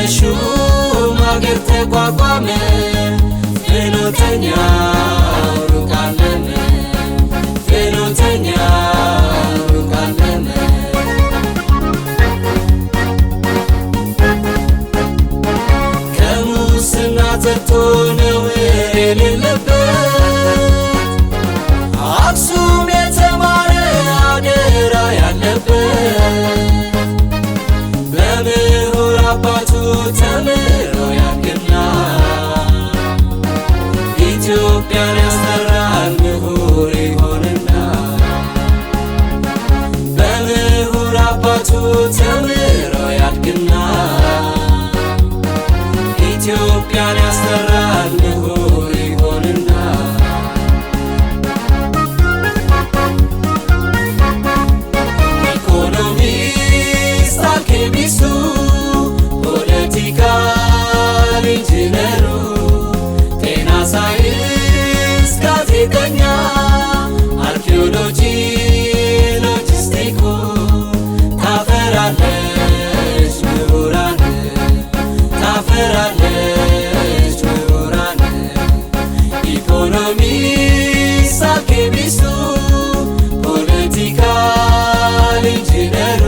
በሹም አገር ተቋቋመ ፍኖተኛው ሩቅ አለመ ፍኖተኛው ሩቅ አለመ ከሙስና ጸድቶ ነውር የሌለበት አክሱም የተማረ አደራ ያለበት በምሁር አባቱ ተምሮ ያድግና ኢትዮጵያን ያስጠራል ምሁር ይሆንና በምሁር አባቱ ተምሮ ያድግና ኢትዮጵያን ያስጠራል ምሁር ይሆንና ኢኮኖሚስት አልኬሚስቱ ፖለቲካል ኢንጂነሩ ጤና ሳይንስ ጋዜጠኛ አርኪኦሎጂ ሎጂስቲኩ ታፈራለች ምሁራን ታፈራለች ምሁራን ኢኮኖሚስት አልኬሚስቱ ፖለቲካል ኢንጂነሩ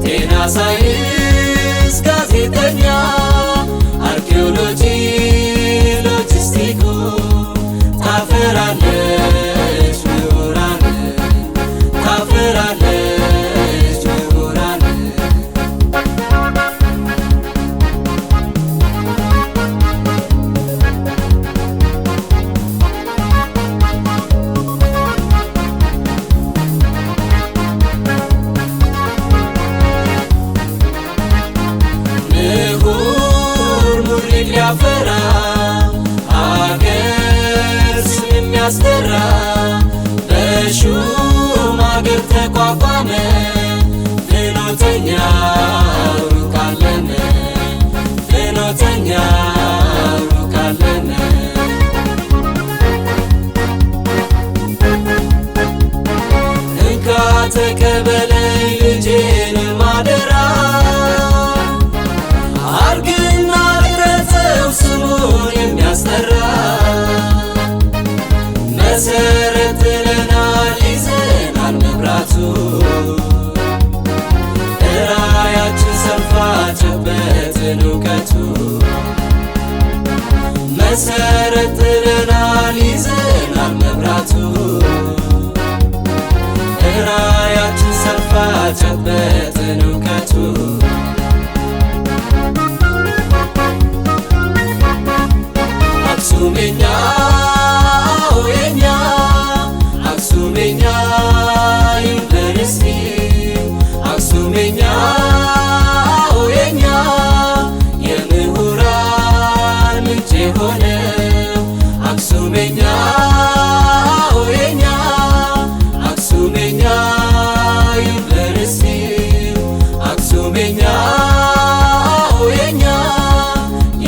ጤና ሳይንስ ጋዜጠኛ አርኪኦሎጂ ሎጂስቲኩ ታፈራለች ምሁራን ታፈራለች ምሁራን ሊያፈራ አገር ስም የሚያስጠራ በሹም አገር ተቋቋመ ፍኖተኛው ሩቅ አለመ ፍኖተኛው ሩቅ አለመ እንካ ተቀበለኝ ልጄን ማደራ አርግና ስሙን የሚያስጠራ መሰረት ጥለናል ይዘናል መብራቱ ራያችን ሰፋ ጨበጥን እውቀቱ መሰረት ጥለናል ይዘናል መብራቱ ራያችን ሰፋ ጨበጥን እውቀቱ አክሱሜኛ የኛ አክሱሜኛ ዩኒቨርሲቲ አክሱሜኛ የኛ የምሁራን ምንጭ የሆነው አክሱሜኛ የኛ አክሱሜኛ ዩኒቨርሲቲ አክሱሜኛ የኛ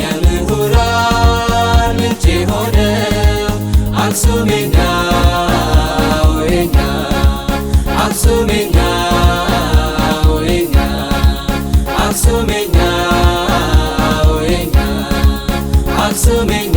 የምሁራን ምንጭ የሆነው አክሱሜኛ የኛ አክሱሜኛ የኛ አክሱሜኛ የኛ አክሱሜኛ